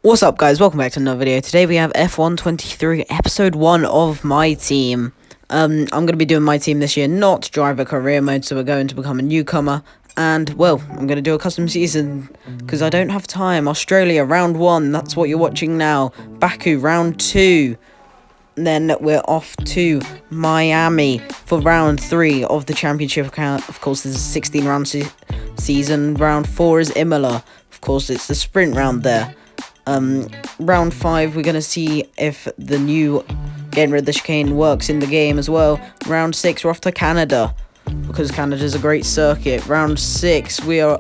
What's up, guys? Welcome back to another video. Today we have F1 23 episode 1 of my team. I'm going to be doing my team this year, not driver career mode, so we're going to become a newcomer. And, well, I'm going to do a custom season because I don't have time. Australia, round 1, that's what you're watching now. Baku, round 2. And then we're off to Miami for round 3 of the championship account. Of course, this is a 16-round season. Round 4 is Imola. Of course, it's the sprint round there. Round 5, we're going to see if the new getting rid of the chicane works in the game as well. Round 6, we're off to Canada, because Canada's a great circuit. Round 7, we're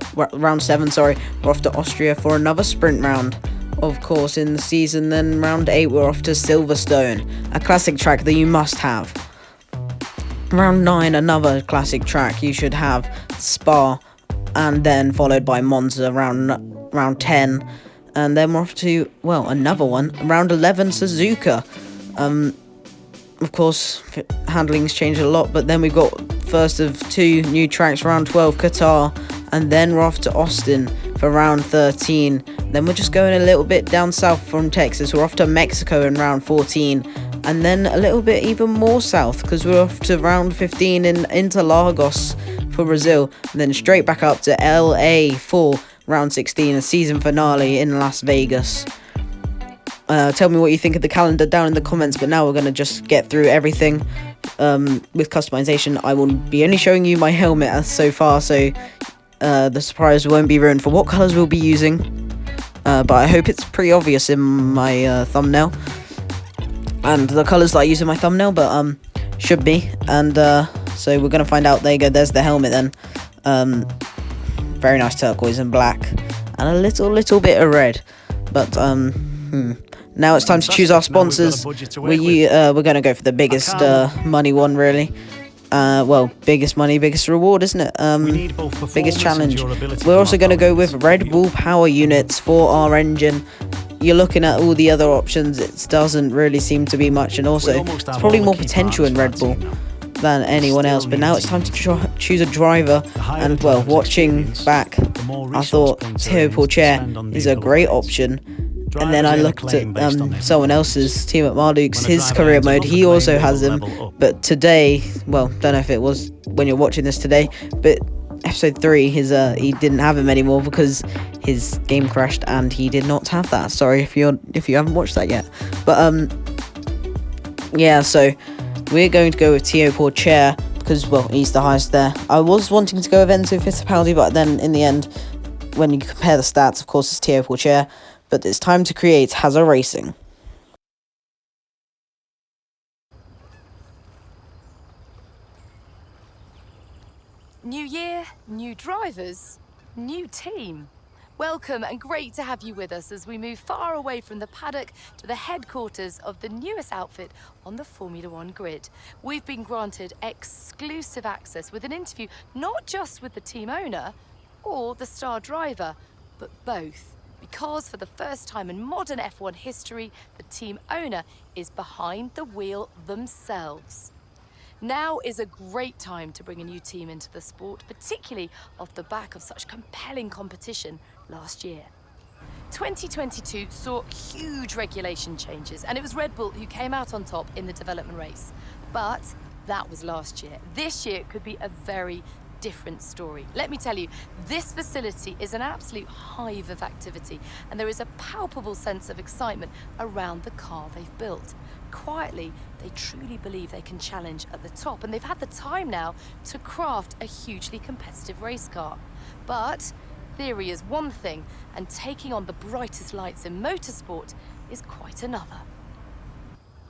off to Austria for another sprint round, of course, in the season. Then round 8, we're off to Silverstone, a classic track that you must have. Round 9, another classic track you should have, Spa, and then followed by Monza, round 10. And then we're off to, well, another one. Round 11, Suzuka. Of course, handling's changed a lot, but then we've got first of 2 new tracks, round 12, Qatar. And then we're off to Austin for round 13. Then we're just going a little bit down south from Texas. We're off to Mexico in round 14. And then a little bit even more south, because we're off to round 15 in Interlagos for Brazil. And then straight back up to LA for round 16, a season finale in Las Vegas. Tell me what you think of the calendar down in the comments, but now we're going to just get through everything with customization. I will be only showing you my helmet so far, so the surprise won't be ruined for what colours we'll be using. But I hope it's pretty obvious in my thumbnail. And the colours that I use in my thumbnail, but should be. And so we're going to find out. There you go, there's the helmet then. Very nice turquoise and black, and a little bit of red. But now it's time to choose our sponsors. We're gonna go for the biggest money one, really. Well, biggest money, biggest reward, isn't it? Biggest challenge. We're also gonna go with Red Bull power units for our engine. You're looking at all the other options, it doesn't really seem to be much, and also there's probably more potential in Red Bull than anyone else. But now it's time to choose a driver. And, well, watching back, I thought Théo Pourchaire is a great option. And then I looked at someone else's team at Marduke's, his career mode. He also has him, but today, well, don't know if it was when you're watching this today, but episode 3, he didn't have him anymore because his game crashed, and he did not have that. Sorry if you haven't watched that yet. But yeah, so we're going to go with Théo Pourchaire because, well, he's the highest there. I was wanting to go with Enzo Fittipaldi, but then in the end, when you compare the stats, of course, it's Théo Pourchaire. But it's time to create Hazard Racing. New year, new drivers, new team. Welcome and great to have you with us as we move far away from the paddock to the headquarters of the newest outfit on the Formula One grid. We've been granted exclusive access with an interview not just with the team owner or the star driver, but both. Because for the first time in modern F1 history, the team owner is behind the wheel themselves. Now is a great time to bring a new team into the sport, particularly off the back of such compelling competition last year. 2022 saw huge regulation changes, and it was Red Bull who came out on top in the development race. But that was last year. This year could be a very different story. Let me tell you, this facility is an absolute hive of activity, and there is a palpable sense of excitement around the car they've built. Quietly, they truly believe they can challenge at the top, and they've had the time now to craft a hugely competitive race car. But theory is one thing, and taking on the brightest lights in motorsport is quite another.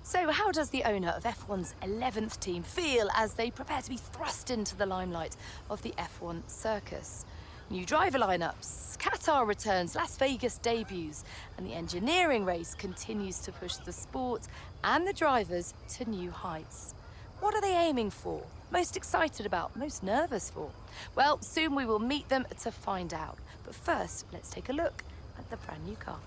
So how does the owner of F1's 11th team feel as they prepare to be thrust into the limelight of the F1 circus? New driver lineups, Qatar returns, Las Vegas debuts, and the engineering race continues to push the sport and the drivers to new heights. What are they aiming for? Most excited about? Most nervous for? Well, soon we will meet them to find out. But first, let's take a look at the brand new car.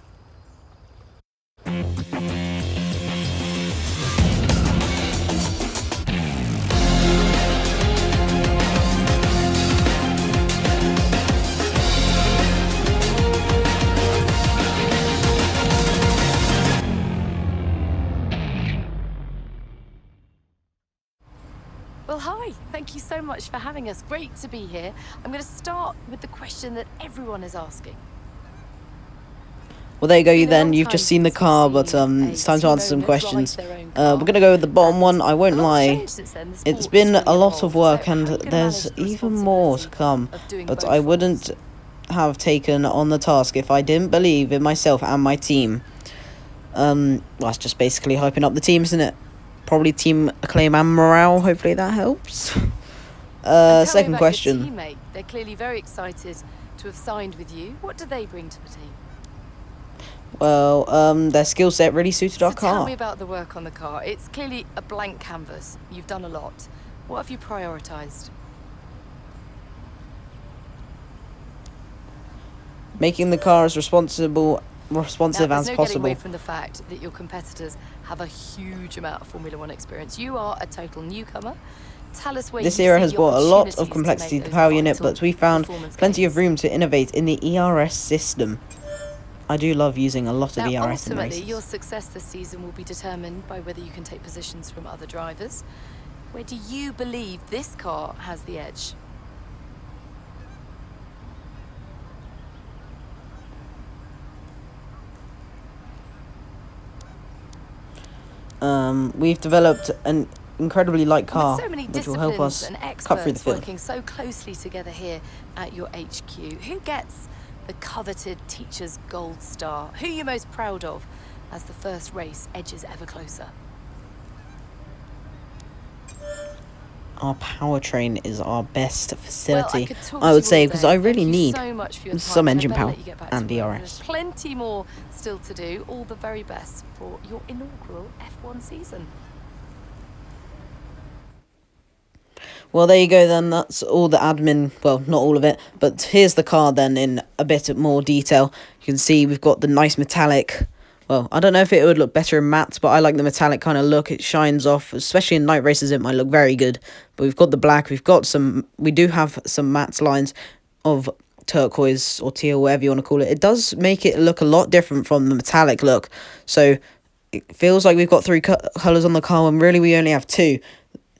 thank you so much for having us. Great to be here. I'm going to start with the question that everyone is asking. Well, there you go, It's been a then. long You've time just seen the since we've car, but seen it's time to a answer some team owner drive questions. their own We're car, going to go with the bottom and one. I won't a lot's lie. changed since then. The It's sport's been really a lot of evolved. work, So how and are you gonna there's manage the even more to responsibility come. of doing But both I roles? wouldn't have taken on the task if I didn't believe in myself and my team. Well, that's just basically hyping up the team, isn't it? Probably team acclaim and morale. Hopefully that helps. And tell me Second about question. your teammate. They're clearly very excited to have signed with you. What do they bring to the team? Well, their skill set really suited our So tell me car. about the work on the car. It's clearly a blank canvas. You've done a lot. What have you prioritised? Making the car as responsive Now, as there's no getting possible. away from the fact that your competitors have a huge amount of Formula One experience. You are a total newcomer. Tell us where This you era see has the brought a lot opportunities of to complexity make to the those power unit, vital but we found performance plenty of gains. room to innovate in the ERS system. I do love using a lot of Now, ERS in ultimately, your races. success this season will be determined by whether you can take positions from other drivers. Where do you believe this car has the edge? We've developed an incredibly light With car, so many which will help disciplines us and cut through the experts field. working so closely together here at your HQ, who gets the coveted Teacher's Gold Star? Who are you most proud of as the first race edges ever closer? Our powertrain is our best Well, I facility, could talk I to would you say, all because day. I Thank really you need so much for your time, some and I engine better power let you get back and to work. There's DRS. plenty more still to do. All the very best for your inaugural F1 season. Well, there you go then. That's all the admin. Well, not all of it, but here's the car then in a bit more detail. You can see we've got the nice metallic. Well, I don't know if it would look better in matte, but I like the metallic kind of look. It shines off, especially in night races. It might look very good. But we've got the black. We do have some matte lines of turquoise or teal, whatever you want to call it. It does make it look a lot different from the metallic look. So it feels like we've got three colors on the car when really we only have two,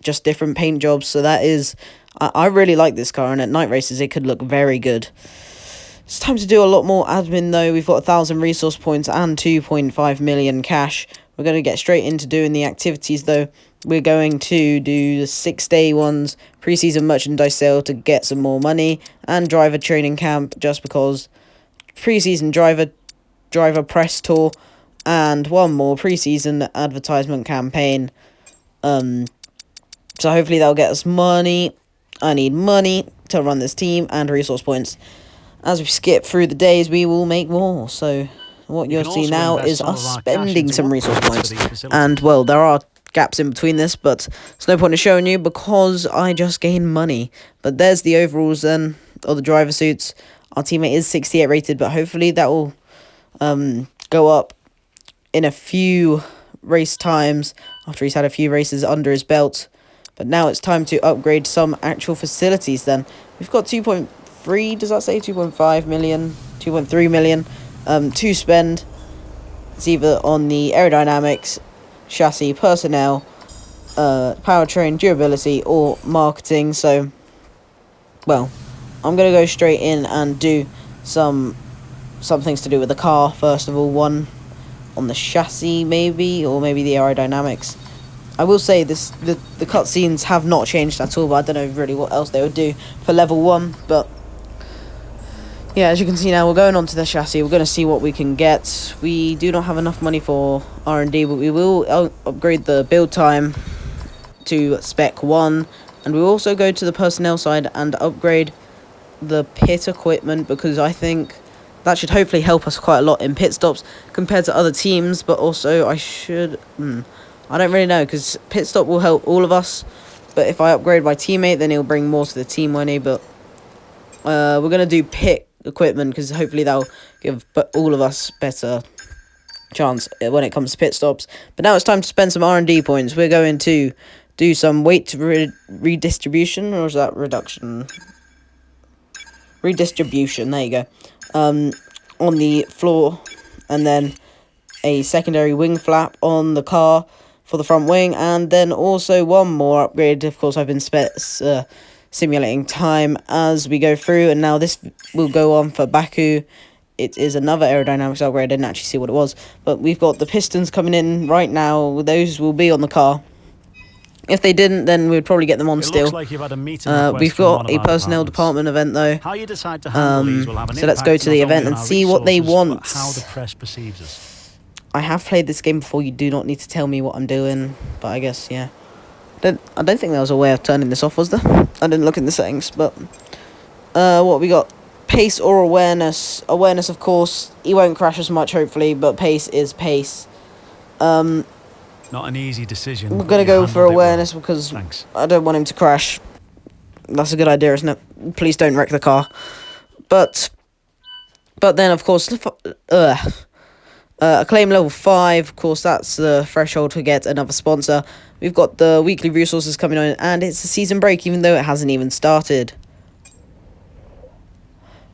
just different paint jobs. So that is, I really like this car, and at night races it could look very good. It's time to do a lot more admin though. We've got 1,000 resource points and 2.5 million cash. We're going to get straight into doing the activities though. We're going to do the 6-day ones, preseason merchandise sale to get some more money, and driver training camp just because, preseason driver press tour, and one more preseason advertisement campaign. So hopefully that'll get us money. I need money to run this team and resource points. As we skip through the days, we will make more. So what you'll see now is us spending some resource points. And, well, there are gaps in between this, but there's no point in showing you because I just gained money. But there's the overalls then, or the driver suits. Our teammate is 68 rated, but hopefully that will go up in a few race times after he's had a few races under his belt. But now it's time to upgrade some actual facilities then. We've got 2.3, does that say 2.5 million, 2.3 million to spend. It's either on the aerodynamics, chassis, personnel, powertrain, durability, or marketing. So, well, I'm going to go straight in and do some things to do with the car. First of all, one on the chassis maybe, or maybe the aerodynamics. I will say the cutscenes have not changed at all, but I don't know really what else they would do for level 1. But yeah, as you can see now, we're going on to the chassis. We're going to see what we can get. We do not have enough money for R&D, but we will upgrade the build time to spec 1. And we'll also go to the personnel side and upgrade the pit equipment, because I think that should hopefully help us quite a lot in pit stops compared to other teams. But also I don't really know, because pit stop will help all of us, but if I upgrade my teammate, then he'll bring more to the team money. But we're going to do pit equipment, because hopefully that'll give all of us better chance when it comes to pit stops. But now it's time to spend some R&D points. We're going to do some weight redistribution, or is that reduction? Redistribution, there you go. On the floor, and then a secondary wing flap on the car for the front wing, and then also one more upgrade. Of course, I've been simulating time as we go through, and now this will go on for Baku. It is another aerodynamics upgrade. I didn't actually see what it was, but we've got the pistons coming in right now. Those will be on the car. If they didn't, then we'd probably get them on still. Looks like you've had a meeting We've got a personnel department event though. How you decide to handle these will have an so let's go to the event and see what they want. How the press perceives us. I have played this game before. You do not need to tell me what I'm doing, but I guess yeah. I don't think there was a way of turning this off, was there? I didn't look in the settings, but what we got? Pace or awareness? Awareness, of course. He won't crash as much, hopefully, but pace is pace. Not an easy decision. We're going to go for awareness because Thanks. I don't want him to crash. That's a good idea, isn't it? Please don't wreck the car. But then, of course, Acclaim level 5. Of course, that's the threshold to get another sponsor. We've got the weekly resources coming on, and it's a season break, even though it hasn't even started.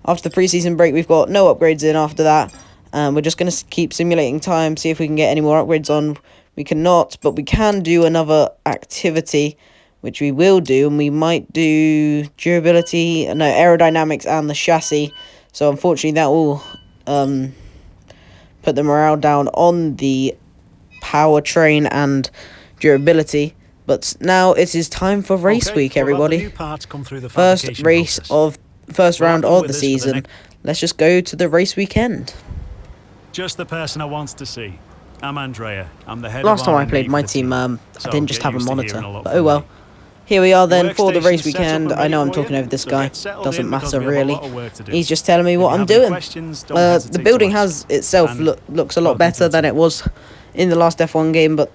After the pre-season break, we've got no upgrades in after that. We're just going to keep simulating time, see if we can get any more upgrades on. We cannot, but we can do another activity, which we will do, and we might do durability, no, aerodynamics and the chassis. So unfortunately, that will put the morale down on the powertrain and durability. But now it is time for race week, everybody. First round of the season. Let's just go to the race weekend. Just the person I wants to see. I'm Andrea. I'm the head. Last time I played my team, I didn't just have a monitor. But oh well. Here we are then for the race weekend. I know I'm talking over this guy. Doesn't matter really. He's just telling me what I'm doing. The building has itself looks a lot better than it was in the last F1 game, but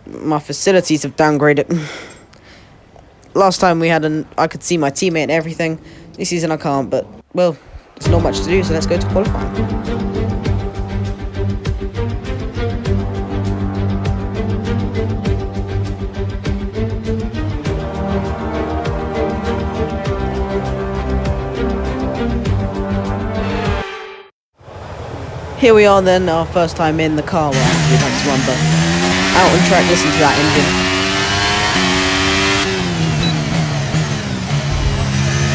my facilities have downgraded. Last time we had I could see my teammate and everything. This season I can't, but well, there's not much to do, so let's go to qualifying. Here we are then, our first time in the car. Well, we've had to run, but out on track, listen to that engine.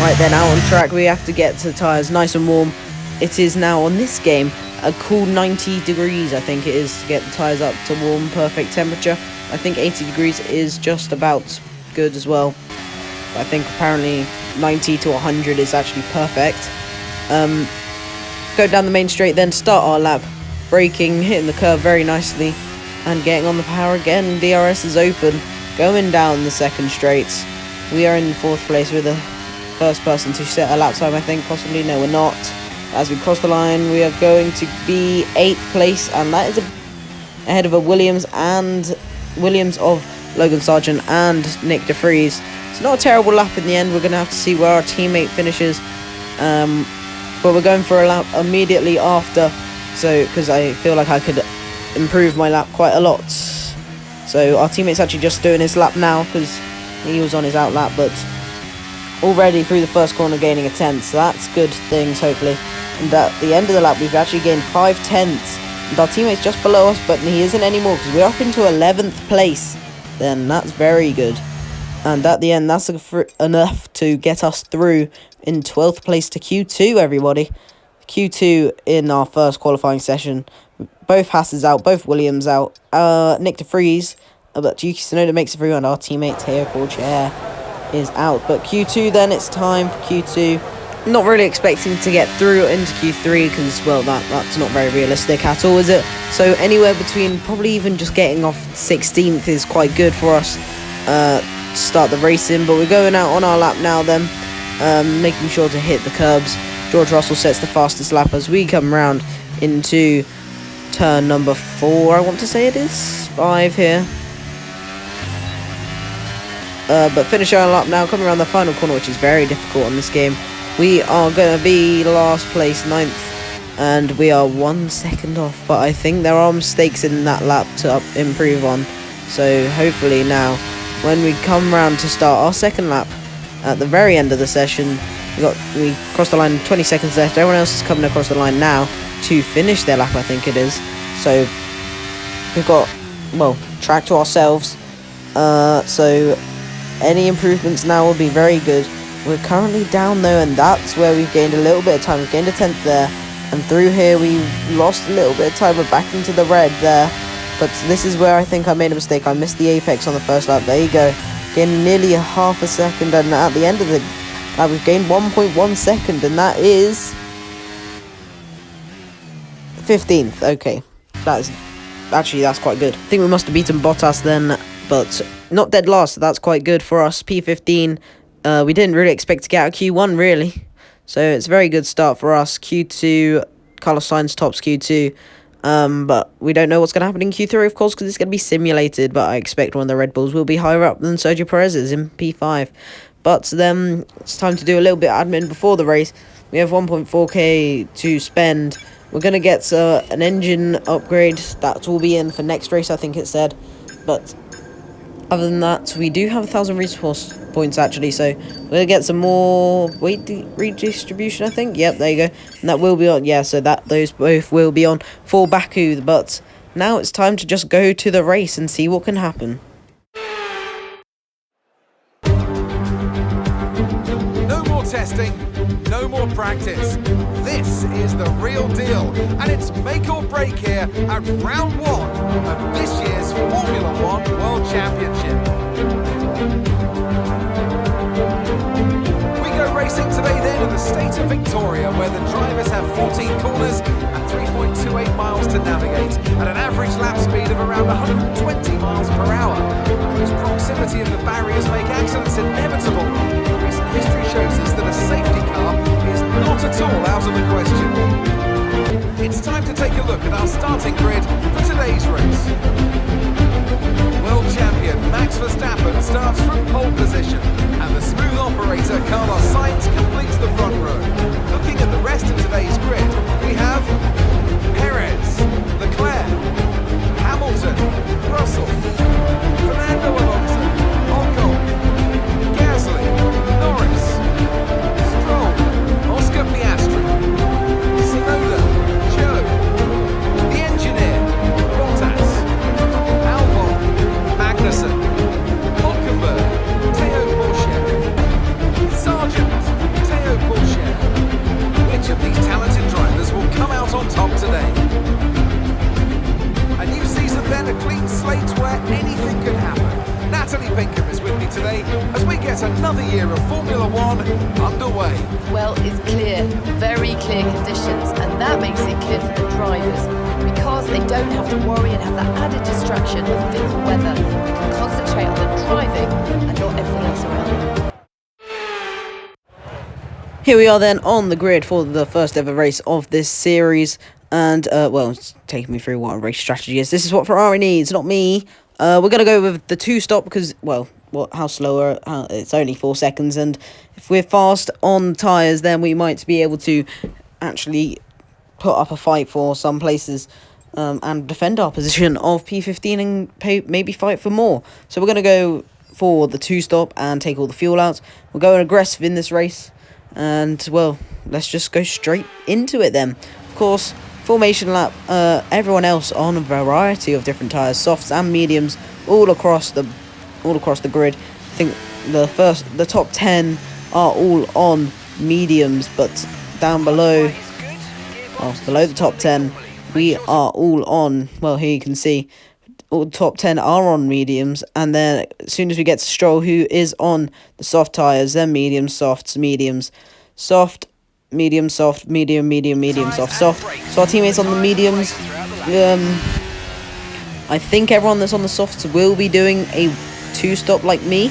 Right then, out on track, we have to get to the tyres nice and warm. It is now, on this game, a cool 90 degrees, I think it is, to get the tyres up to warm, perfect temperature. I think 80 degrees is just about good as well. I think apparently 90 to 100 is actually perfect. Go down the main straight, then start our lap. Braking, hitting the curve very nicely, and getting on the power again. DRS is open, going down the second straight. We are in 4th place with the first person to set a lap time, I think, possibly. No, we're not. As we cross the line, we are going to be 8th place, and that is ahead of a Williams of Logan Sargent and Nick De Vries. It's not a terrible lap in the end. We're going to have to see where our teammate finishes. But we're going for a lap immediately after, so because I feel like I could improve my lap quite a lot. So our teammate's actually just doing his lap now because he was on his out lap, but already through the first corner gaining a 10th, so that's good things, hopefully. And at the end of the lap, we've actually gained 5 tenths, and our teammate's just below us, but he isn't anymore because we're up into 11th place. Then that's very good. And at the end, that's enough to get us through in 12th place to Q2, everybody. Q2 in our first qualifying session. Both Hasses out, both Williams out. Nick De Vries, but Yuki Tsunoda makes it through, and our teammate Teo Pourchaire is out. But Q2 then, it's time for Q2. Not really expecting to get through into Q3 because, well, that's not very realistic at all, is it? So anywhere between probably even just getting off 16th is quite good for us to start the racing. But we're going out on our lap now then, making sure to hit the curbs. George Russell sets the fastest lap as we come round into turn number 4, I want to say it is. 5 here. But finish our lap now, coming around the final corner, which is very difficult on this game. We are going to be last place, 9th, and we are 1 second off. But I think there are mistakes in that lap to improve on. So hopefully now, when we come round to start our second lap, at the very end of the session, we crossed the line, 20 seconds left. Everyone else is coming across the line now to finish their lap, I think it is. So we've got track to ourselves. So any improvements now will be very good. We're currently down though, and that's where we've gained a little bit of time. We've gained a 10th there, and through here we lost a little bit of time. We're back into the red there, but this is where I think I made a mistake. I missed the apex on the first lap. There you go, gained nearly a half a second, and at the end of the lap we've gained 1.1 second, and that is 15th. Okay, that's quite good. I think we must have beaten Bottas then, but not dead last, so that's quite good for us. P15, we didn't really expect to get out of Q1, really. So it's a very good start for us. Q2, Carlos Sainz tops Q2. But we don't know what's going to happen in Q3, of course, because it's going to be simulated. But I expect one of the Red Bulls will be higher up than Sergio Perez's in P5. But then it's time to do a little bit of admin before the race. We have 1.4k to spend. We're going to get an engine upgrade. That will be in for next race, I think it said. But other than that, we do have 1,000 resource points, actually. So we're going to get some more weight redistribution, I think. Yep, there you go. And that will be on. Yeah, so those both will be on for Baku. But now it's time to just go to the race and see what can happen. No more testing, no more practice. This is the real deal, and it's make or break here at round 1 of this year's Formula One World Championship. We go racing today then in the state of Victoria, where the drivers have 14 corners and 3.28 miles to navigate at an average lap speed of around 120 miles per hour. This proximity of the barriers make accidents inevitable. Recent history shows us that a safety car is not at all out of the question. It's time to take a look at our starting grid for today's race. World champion Max Verstappen starts from pole position, and the smooth operator Carlos Sainz completes the front row. Looking at the rest of today's grid, we have Perez, Leclerc, Hamilton, Russell, Fernando Alonso, Ocon, Gasly, Norris, Stroll, Oscar Piastri, Tsunoda, Joe, the engineer, Bottas, Albon, Magnussen, Hülkenberg, Théo Pourchaire, Sargent, Théo Pourchaire. Which of these talented drivers will come out on top today? A new season then, a clean slate where anything can happen. Natalie Pinkham is with me today as we get another year of Formula One underway. Well, it's clear, very clear conditions, and that makes it clear for the drivers, because they don't have to worry and have that added distraction of fickle weather. They can concentrate on the driving and not everything else around them. Here we are then on the grid for the first ever race of this series. And, it's taking me through what a race strategy is. This is what Ferrari needs, not me. We're going to go with the 2-stop because, how slower? It's only 4 seconds. And if we're fast on tyres, then we might be able to actually put up a fight for some places and defend our position of P15 and maybe fight for more. So we're going to go for the 2-stop and take all the fuel out. We're going aggressive in this race. And, let's just go straight into it then. Of course, formation lap, everyone else on a variety of different tyres, softs and mediums, all across the grid. I think the top 10 are all on mediums, but down below, below the top 10, we are all on, here you can see, all the top 10 are on mediums, and then as soon as we get to Stroll, who is on the soft tyres, then mediums, softs, mediums, soft, medium, soft, medium, medium, medium, soft, soft. So our teammates on the mediums, I think everyone that's on the softs will be doing a 2-stop like me,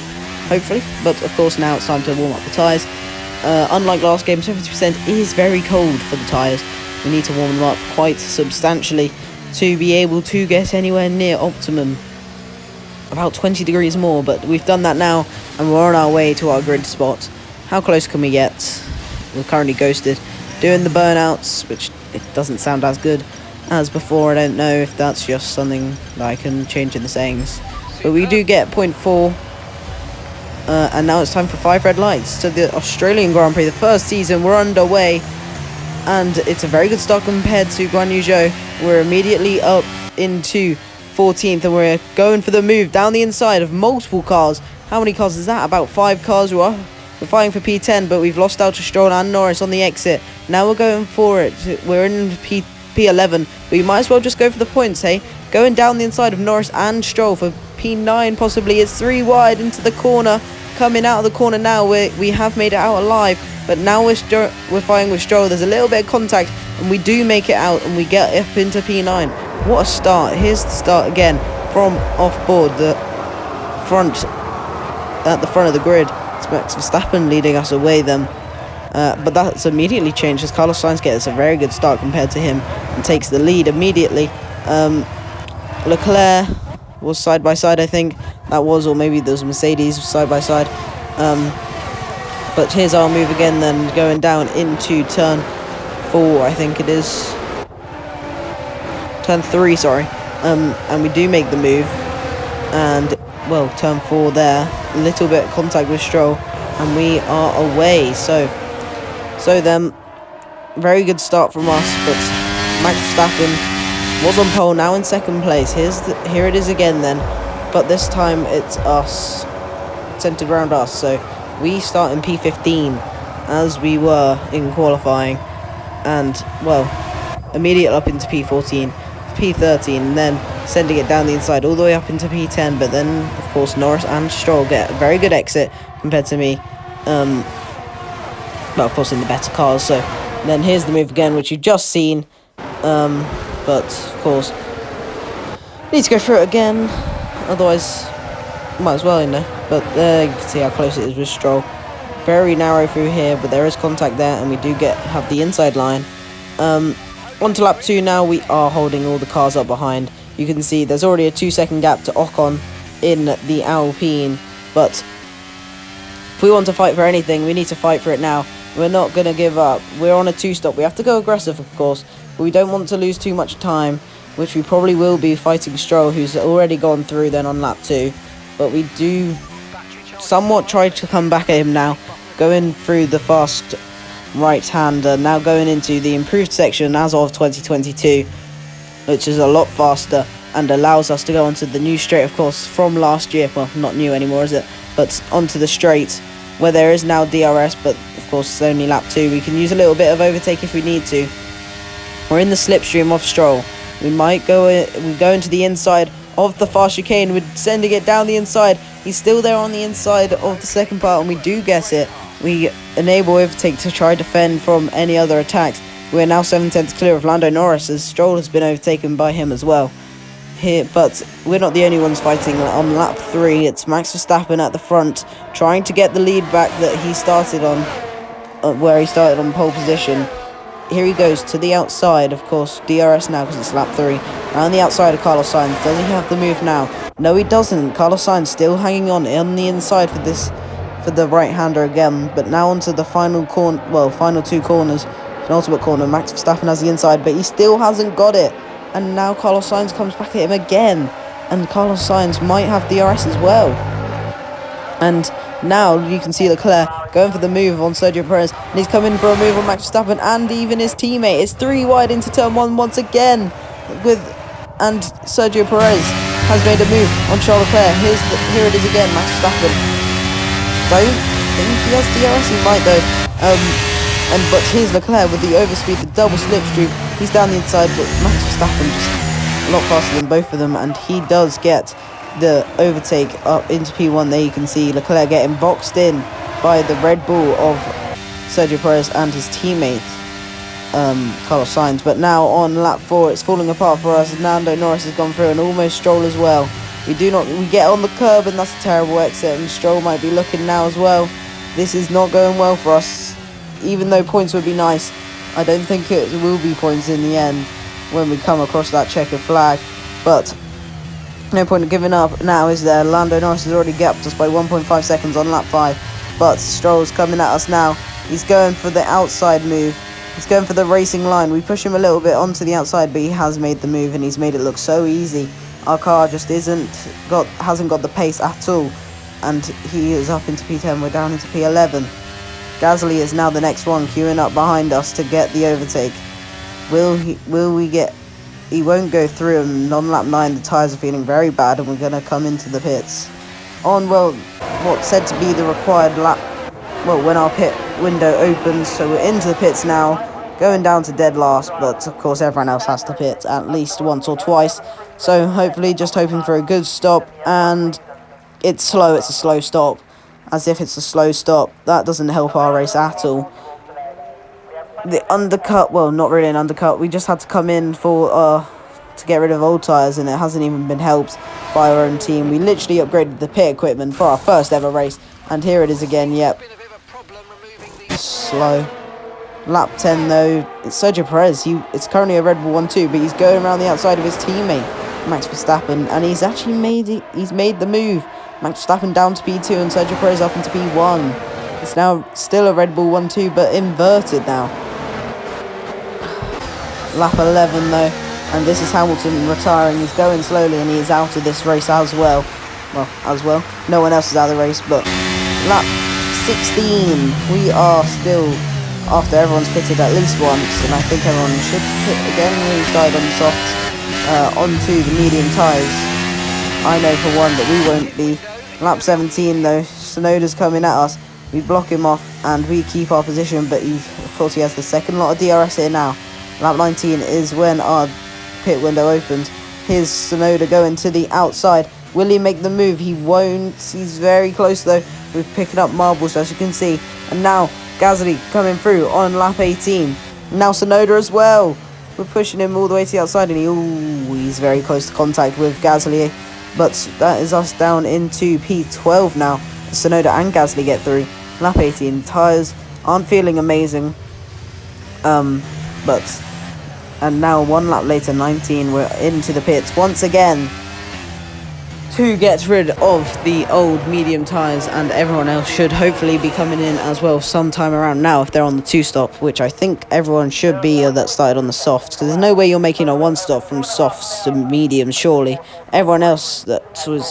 hopefully. But of course now it's time to warm up the tyres. Unlike last game, 70% is very cold for the tyres. We need to warm them up quite substantially to be able to get anywhere near optimum. About 20 degrees more, but we've done that now and we're on our way to our grid spot. How close can we get? We're currently ghosted. Doing the burnouts, which it doesn't sound as good as before. I don't know if that's just something that I can change in the settings. But we do get 0.4. And now it's time for 5 red lights to the Australian Grand Prix. The first season, we're underway. And it's a very good start compared to Guan Yu Zhou. We're immediately up into 14th, and we're going for the move down the inside of multiple cars. How many cars is that? About 5 cars. We're fighting for P10, but we've lost out to Stroll and Norris on the exit. Now we're going for it. We're in P11, but we might as well just go for the points, hey? Going down the inside of Norris and Stroll for P9 possibly. It's 3 wide into the corner. Coming out of the corner now, we have made it out alive, but now we're fighting with Stroll. There's a little bit of contact, and we do make it out, and we get up into P9. What a start. Here's the start again from off board, at the front of the grid. It's Max Verstappen leading us away then. But that's immediately changed as Carlos Sainz gets a very good start compared to him and takes the lead immediately. Leclerc was side by side, I think that was, or maybe those Mercedes side by side. But here's our move again then, going down into turn 4, I think it is. Turn 3, sorry. And we do make the move, and well, turn 4 there, a little bit of contact with Stroll, and we are away. So then, very good start from us, but Max Verstappen was on pole, now in second place. Here it is again then, but this time it's us, centered around us. So we start in P15 as we were in qualifying, and well, immediately up into P14, P13, and then sending it down the inside all the way up into P10. But then of course Norris and Stroll get a very good exit compared to me, but of course in the better cars. So then here's the move again, which you've just seen, but of course need to go through it again, otherwise might as well, you know. But there you can see how close it is with Stroll. Very narrow through here, but there is contact there, and we do have the inside line. On to lap 2 now. We are holding all the cars up behind. You can see there's already a 2-second gap to Ocon in the Alpine, but if we want to fight for anything, we need to fight for it now. We're not going to give up. We're on a 2-stop. We have to go aggressive, of course, but we don't want to lose too much time, which we probably will be fighting Stroll, who's already gone through then on lap 2. But we do somewhat try to come back at him now, going through the fast right-hander, now going into the improved section as of 2022, which is a lot faster and allows us to go onto the new straight, of course, from last year. Well, not new anymore, is it? But onto the straight, where there is now DRS, but of course it's only lap 2. We can use a little bit of overtake if we need to. We're in the slipstream of Stroll. We might go into the inside of the fast chicane. We're sending it down the inside. He's still there on the inside of the second part, and we do guess it. We enable overtake to try to defend from any other attacks. We're now 7/10 clear of Lando Norris, as Stroll has been overtaken by him as well. Here, but we're not the only ones fighting on lap 3. It's Max Verstappen at the front, trying to get the lead back that he started on, where he started on pole position. Here he goes to the outside, of course, DRS now because it's lap 3. Around the outside of Carlos Sainz. Does he have the move now? No, he doesn't. Carlos Sainz still hanging on the inside for the right-hander again. But now onto the final 2 corners. Penultimate corner, Max Verstappen has the inside, but he still hasn't got it. And now Carlos Sainz comes back at him again. And Carlos Sainz might have DRS as well. And now you can see Leclerc going for the move on Sergio Perez, and he's coming for a move on Max Verstappen and even his teammate. It's 3 wide into turn 1 once again, and Sergio Perez has made a move on Charles Leclerc. Here it is again, Max Verstappen. Don't think he has DRS, he might though. But here's Leclerc with the overspeed, the double slipstream. He's down the inside, but Max Verstappen just a lot faster than both of them, and he does get the overtake up into P1. There you can see Leclerc getting boxed in by the Red Bull of Sergio Perez and his teammate Carlos Sainz. But now on lap 4 it's falling apart for us. Lando Norris has gone through, and almost Stroll as well. We get on the curb, and that's a terrible exit, and Stroll might be looking now as well. This is not going well for us. Even though points would be nice, I don't think it will be points in the end when we come across that checkered flag. But no point in giving up now, is there? Lando Norris has already gapped us by 1.5 seconds on lap 5. But Stroll's coming at us now. He's going for the outside move. He's going for the racing line. We push him a little bit onto the outside, but he has made the move, and he's made it look so easy. Our car just hasn't got the pace at all. And he is up into P10. We're down into P11. Gasly is now the next one, queuing up behind us to get the overtake. Will we get he won't go through him. On lap 9, the tyres are feeling very bad, and we're going to come into the pits. On, well, what's said to be the required lap, well, when our pit window opens. So we're into the pits now, going down to dead last, but of course everyone else has to pit at least once or twice. So hopefully just hoping for a good stop, and it's slow, it's a slow stop. As if it's a slow stop. That doesn't help our race at all. The undercut, well, not really an undercut. We just had to come in for to get rid of old tyres, and it hasn't even been helped by our own team. We literally upgraded the pit equipment for our first ever race, and here it is again. Yep, slow. Lap 10 though, it's Sergio Perez. It's currently a Red Bull 1-2, but he's going around the outside of his teammate Max Verstappen, and he's actually made the move. Max Verstappen down to P2 and Sergio Perez up into P1. It's now still a Red Bull 1-2, but inverted now. Lap 11 though, and this is Hamilton retiring. He's going slowly, and he is out of this race as well. No one else is out of the race, but lap 16, we are still, after everyone's pitted at least once, and I think everyone should pit again. We started on the softs, onto the medium tyres. I know for one that we won't be. Lap 17 though, Tsunoda's coming at us. We block him off and we keep our position, but of course he has the second lot of DRS here now. Lap 19 is when our pit window opens. Here's Tsunoda going to the outside. Will he make the move? He won't. He's very close though. We're picking up marbles, as you can see. And now Gasly coming through on lap 18. Now Tsunoda as well. We're pushing him all the way to the outside, and he's very close to contact with Gasly. But that is us down into P12 now. Tsunoda and Gasly get through. Lap 18, tyres aren't feeling amazing. And now 1 lap later, 19, we're into the pits once again to get rid of the old medium tyres, and everyone else should hopefully be coming in as well sometime around now if they're on the 2-stop, which I think everyone should be that started on the softs, because there's no way you're making a 1-stop from softs to mediums, surely. Everyone else that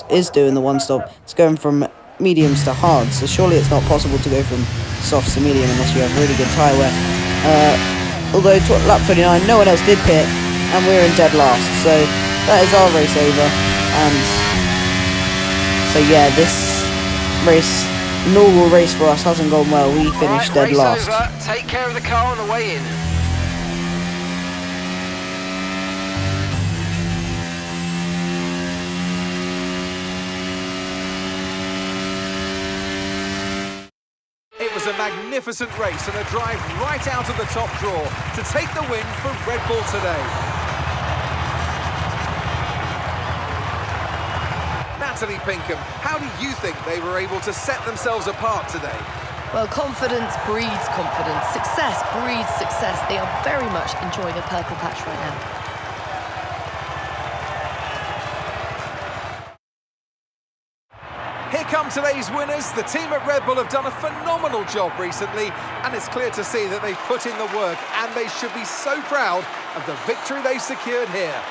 is doing the 1-stop is going from mediums to hards, so surely it's not possible to go from softs to medium unless you have really good tyre wear. Although lap 29, no one else did pit, and we're in dead last, so that is our race over. And so yeah, this race, normal race for us, hasn't gone well. We finished dead last. Over. Take care of the car on the way in. It was a magnificent race and a drive right out of the top draw to take the win for Red Bull today. Natalie Pinkham, how do you think they were able to set themselves apart today? Well, confidence breeds confidence. Success breeds success. They are very much enjoying a purple patch right now. Here come today's winners. The team at Red Bull have done a phenomenal job recently, and it's clear to see that they've put in the work, and they should be so proud of the victory they've secured here.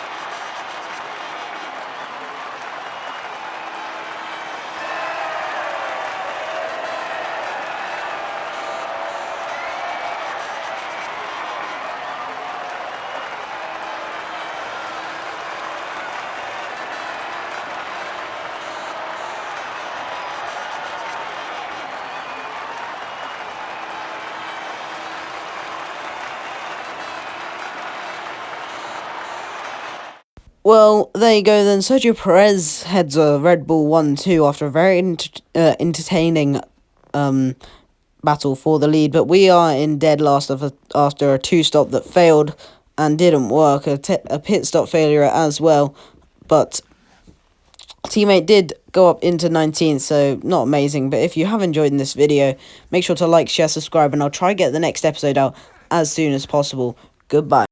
Well, there you go then. Sergio Perez heads a Red Bull 1-2 after a very entertaining battle for the lead. But we are in dead last after a 2-stop that failed and didn't work. A pit stop failure as well. But teammate did go up into 19th, so not amazing. But if you have enjoyed this video, make sure to like, share, subscribe, and I'll try to get the next episode out as soon as possible. Goodbye.